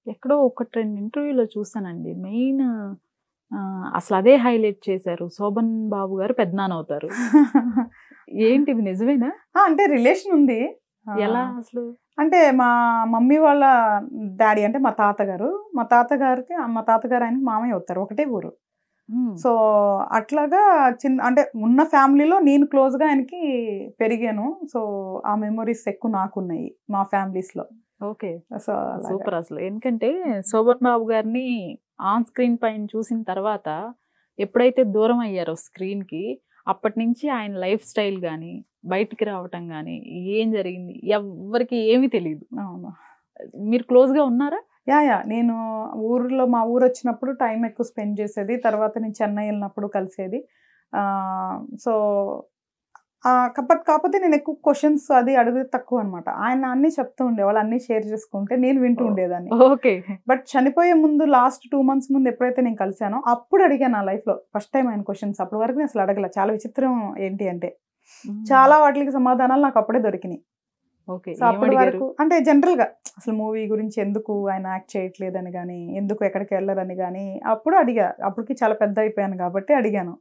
ఎక్కడో ఒకటి 2 ఇంటర్వ్యూలో చూసానండి. మెయిన్ అసలు అదే హైలైట్ చేశారు. శోభన్ బాబు గారు పెదనాన్నవుతారు. ఏంటి ఇది నిజమేనా? అంటే రిలేషన్ ఉంది. ఎలా అసలు? అంటే మా మమ్మీ వాళ్ళ డాడీ అంటే మా తాతగారు. మా తాతగారు ఆయనకి మామయ్య అవుతారు. ఒకటే ఊరు. సో అట్లాగా అంటే ఉన్న ఫ్యామిలీలో నేను క్లోజ్‌గా ఆయనకి పెరిగాను. సో ఆ మెమోరీస్ ఎక్కువ నాకున్నాయి మా ఫ్యామిలీస్‌లో. ఓకే. సో సూపర్ అసలు. ఎందుకంటే శోభన్ బాబు గారిని ఆన్ స్క్రీన్ పైన చూసిన తర్వాత ఎప్పుడైతే దూరం అయ్యారో స్క్రీన్‌కి అప్పటినుంచి ఆయన లైఫ్ స్టైల్ గాని, బయటికి రావటం గాని, ఏం జరిగింది ఎవ్వరికీ ఏమీ తెలీదు. అవును. మీరు క్లోజ్‌గా ఉన్నారా? యాహ్! నేను మా ఊరొచ్చినప్పుడు టైం ఎక్కువ స్పెండ్ చేసేది. తర్వాత నేను చెన్నై ఎళ్ళినప్పుడు కలిసేది. సో కాకపోతే నేను ఎక్కువ క్వెషన్స్ అది అడిగేది తక్కువనమాట. ఆయన అన్నీ చెప్తూ ఉండేవాళ్ళు. అన్నీ షేర్ చేసుకుంటే నేను వింటూ ఉండేదాన్ని. ఓకే. బట్ చనిపోయే ముందు లాస్ట్ 2 మంత్స్ ముందు ఎప్పుడైతే నేను కలిసానో అప్పుడు అడిగాను నా లైఫ్‌లో ఫస్ట్ టైమ్ ఆయన క్వెషన్స్. అప్పటి వరకు నేను అసలు అడగల. చాలా విచిత్రం ఏంటి అంటే చాలా వాటికి సమాధానాలు నాకు అప్పుడే దొరికినాయి. ఓకే. సో అప్పటి వరకు అంటే జనరల్‌గా అసలు మూవీ గురించి ఎందుకు ఆయన యాక్ట్ చేయట్లేదని గాని, ఎందుకు ఎక్కడికి వెళ్లరని గాని అప్పుడు అడిగా. అప్పటికి చాలా పెద్ద అయిపోయాను కాబట్టి అడిగాను.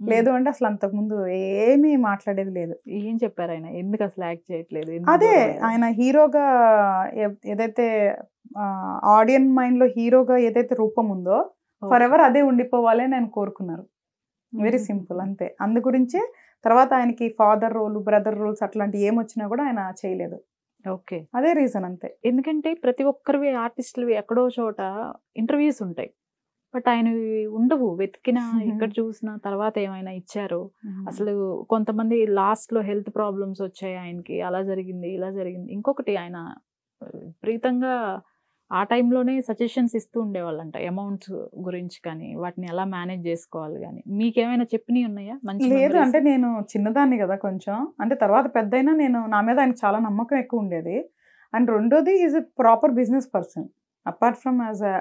లేదు అంటే అసలు అంతకుముందు ఏమీ మాట్లాడేది లేదు. ఏం చెప్పారు ఆయన? ఎందుకు అసలు యాక్ట్ చేయట్లేదు? అదే ఆయన హీరోగా ఏదైతే ఆడియన్ మైండ్‌లో హీరోగా ఏదైతే రూపం ఉందో ఫర్ ఎవర్ అదే ఉండిపోవాలి అని ఆయన కోరుకున్నారు. వెరీ సింపుల్ అంతే. అందు గురించే తర్వాత ఆయనకి ఫాదర్ రోల్, బ్రదర్ రోల్స్ అట్లాంటివి ఏమొచ్చినా కూడా ఆయన చేయలేదు. ఓకే. అదే రీజన్ అంతే. ఎందుకంటే ప్రతి ఒక్కరివి ఆర్టిస్టులవి ఎక్కడో చోట ఇంటర్వ్యూస్ ఉంటాయి. బట్ ఆయనవి ఉండవు. వెతికినా ఎక్కడ చూసినా తర్వాత ఏమైనా ఇచ్చారు. అసలు కొంతమంది లాస్ట్‌లో హెల్త్ ప్రాబ్లమ్స్ వచ్చాయి ఆయనకి. అలా జరిగింది, ఇలా జరిగింది. ఇంకొకటి ఆయన విపరీతంగా ఆ టైంలోనే సజెషన్స్ ఇస్తూ ఉండేవాళ్ళంట. అమౌంట్స్ గురించి కానీ, వాటిని ఎలా మేనేజ్ చేసుకోవాలి గాని. మీకేమైనా చెప్పినయి ఉన్నాయా? మంచి లేదు మెమరీస్? అంటే నేను చిన్నదాన్ని గదా కొంచెం. అంటే తర్వాత పెద్దయినా నా మీద ఆయనకి చాలా నమ్మకం ఎక్కువ ఉండేది. అండ్ రెండోది is a proper business person. Apart from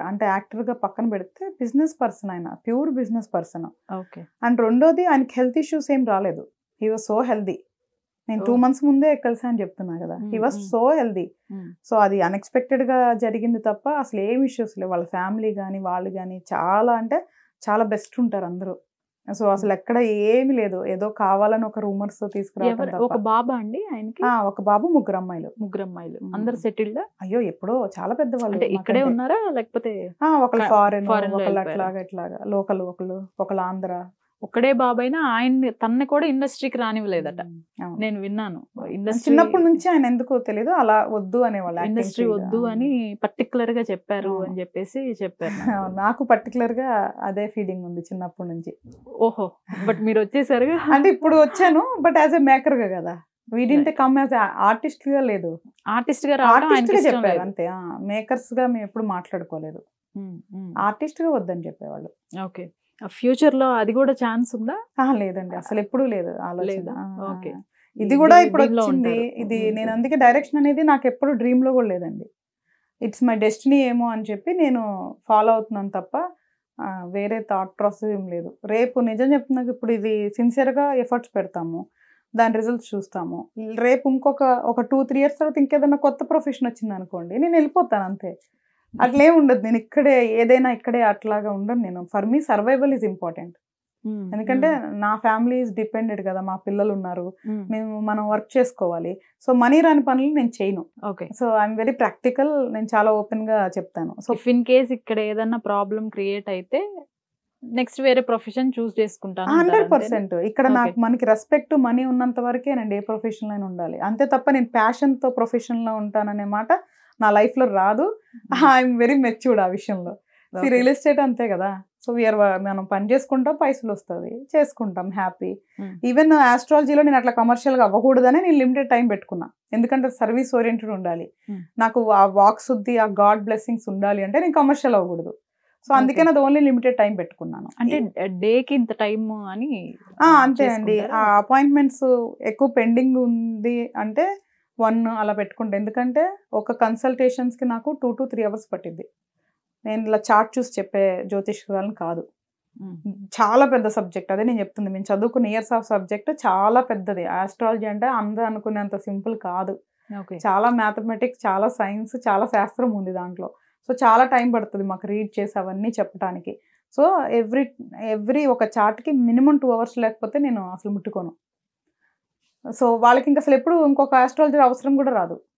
అంటే యాక్టర్‌గా పక్కన పెడితే బిజినెస్ పర్సన్ ఆయన. Pure business person. Okay. And రెండోది ఆయనకి హెల్త్ ఇష్యూస్ ఏం రాలేదు. He was so healthy. నేను 2 మంత్స్ ముందే కలిసా అని చెప్తున్నా కదా! He was so healthy. So అది అన్‌ఎక్స్‌పెక్టెడ్‌గా జరిగింది తప్ప అసలు ఏం ఇష్యూస్ లేవు. వాళ్ళ ఫ్యామిలీ గాని, వాళ్ళు గాని చాలా అంటే చాలా బెస్ట్ ఉంటారు అందరూ. సో అసలు ఎక్కడ ఏమీ లేదు. ఏదో కావాలని ఒక రూమర్స్ తీసుకురావడం తప్ప. ఒక బాబా అండి ఆయనకి? ఒక బాబు, ముగ్గురు అమ్మాయిలు. ముగ్గురు అమ్మాయిలు. అందరూ సెటిల్డా? అయ్యో! ఎప్పుడో చాలా పెద్దవాళ్ళు. అంటే ఇక్కడే ఉన్నారా? లేకపోతే ఒకళ్ళు ఫారెన్, ఫారెన్‌లో ఒకళ్ళు వెళ్ళిపోయారా? ఇట్లాగా లోకల్ ఒకళ్ళు ఆంధ్ర. ఒక్కడే బాబైనా తనని కూడా ఇండస్ట్రీకి రానివ్వలేదట. అవును. నేను విన్నాను. ఇండస్ట్రీ చిన్నప్పటి నుంచి ఆయన ఎందుకో తెలీదు అలా వద్దు అనేవాళ్ళు. ఇండస్ట్రీ వద్దు అని పర్టిక్యులర్‌గా చెప్పారు అవును. అని చెప్పేసి చెప్పారు నాకు. నాకు పర్టిక్యులర్‌గా అదే ఫీలింగ్ ఉంది చిన్నప్పటి నుంచి. ఓహో! బట్ మీరు వచ్చేసారుగా. అంటే ఇప్పుడు వచ్చాను. బట్ యాస్ ఎ మేకర్‌గా కదా! వి డిడ్ంట్ కమ్ యాస్ ఆర్టిస్ట్‌గా లేదు. ఆర్టిస్ట్‌గా రావడం ఆయనకి ఆర్టిస్ట్‌గా ఇష్టం చెప్పారు లేదు. అంతే. మేకర్స్‌గా మేము ఎప్పుడు మాట్లాడుకోలేదు. ఆర్టిస్ట్‌గా వద్దని చెప్పేవాళ్ళు. ఓకే. ఫ్యూచర్‌లో అది కూడా ఛాన్స్ ఉందా? లేదండి. అసలు ఎప్పుడూ లేదు ఆలోచన. లేదా? ఓకే. ఇది కూడా ఇప్పుడు దీనిలో వచ్చింది. ఉంటారు. ఇది నేను అందుకే డైరెక్షన్ అనేది నాకు ఎప్పుడు డ్రీమ్‌లో కూడా లేదండి. ఇట్స్ మై డెస్టినీ ఏమో అని చెప్పి నేను ఫాలో అవుతున్నాను తప్ప వేరే థాట్ ప్రాసెస్ ఏం లేదు. రేపు నిజం చెప్తున్నాక ఇప్పుడు ఇది సిన్సియర్‌గా ఎఫర్ట్స్ పెడతాము. దాని రిజల్ట్స్ చూస్తాము. రేపు ఒక 2, 3 ఇయర్స్ తర్వాత ఇంకేదైనా కొత్త ప్రొఫెషన్ వచ్చిందనుకోండి నేను వెళ్ళిపోతాను అంతే. అట్లేం ఉండదు. నేను ఏదైనా ఇక్కడే అట్లాగా ఉండను నేను. For me survival is important. ఎందుకంటే నా ఫ్యామిలీ ఈజ్ డిపెండెడ్ కదా! మా పిల్లలు ఉన్నారు. మనం వర్క్ చేసుకోవాలి. సో మనీ రాని పనులు నేను చేయను. Okay. So I'm very practical. నేను చాలా ఓపెన్‌గా చెప్తాను. సో ఇఫ్ ఇన్ కేస్ ఇక్కడ ఏదన్నా ప్రాబ్లమ్ క్రియేట్ అయితే నెక్స్ట్ వేరే ప్రొఫెషన్ చూస్ చేసుకుంటాను అంటారు. 100% ఇక్కడ మనకి రెస్పెక్ట్, మనీ ఉన్నంత వరకేనండి ఏ ప్రొఫెషన్‌లో అయినా ఉండాలి. అంతే తప్ప నేను ప్యాషన్‌తో ప్రొఫెషన్‌లో ఉంటాననే మాట నా లైఫ్‌లో రాదు. ఐయామ్ వెరీ మెచ్యూర్డ్ ఆ విషయంలో. రియల్ ఎస్టేట్ అంతే కదా! సో మనం పని చేసుకుంటాం, పైసలొస్తది. చేసుకుంటాం హ్యాపీ. ఈవెన్ ఆస్ట్రాలజీలో నేను అట్లా కమర్షియల్‌గా అవ్వకూడదనే నేను లిమిటెడ్ టైం పెట్టుకున్నా. ఎందుకంటే సర్వీస్ ఓరియెంటెడ్ ఉండాలి. నాకు ఆ వాక్ శుద్ధి, ఆ గాడ్ బ్లెస్సింగ్స్ ఉండాలి అంటే నేను కమర్షియల్ అవ్వకూడదు. సో అందుకే నాది ఓన్లీ లిమిటెడ్ టైం పెట్టుకున్నాను. అంటే డేకి ఇంత టైం అని అంతే అండి. ఆ అపాయింట్మెంట్స్ ఎక్కువ పెండింగ్ ఉంది అంటే 1 అలా పెట్టుకుంటా. ఎందుకంటే ఒక కన్సల్టేషన్స్‌కి నాకు 2 to 3 అవర్స్ పట్టిద్ది. నేను ఇలా చార్ట్ చూసి చెప్పే జ్యోతిష్కురాలిని కాదు. చాలా పెద్ద సబ్జెక్ట్. అదే నేను చెప్తుంది. మేము చదువుకున్న ఇయర్స్ ఆఫ్ సబ్జెక్ట్ చాలా పెద్దది. ఆస్ట్రాలజీ అంటే అందరూ అనుకునేంత సింపుల్ కాదు. చాలా మ్యాథమెటిక్స్, చాలా సైన్స్, చాలా శాస్త్రం ఉంది దాంట్లో. సో చాలా టైం పడుతుంది మాకు రీడ్ చేసి అవన్నీ చెప్పడానికి. సో ఎవ్రీ ఒక చార్ట్‌కి మినిమమ్ 2 అవర్స్ లేకపోతే నేను అసలు ముట్టుకోను. సో వాళ్ళకి ఇంక అసలు ఎప్పుడు ఇంకొక ఆస్ట్రాలజర్ అవసరం కూడా రాదు.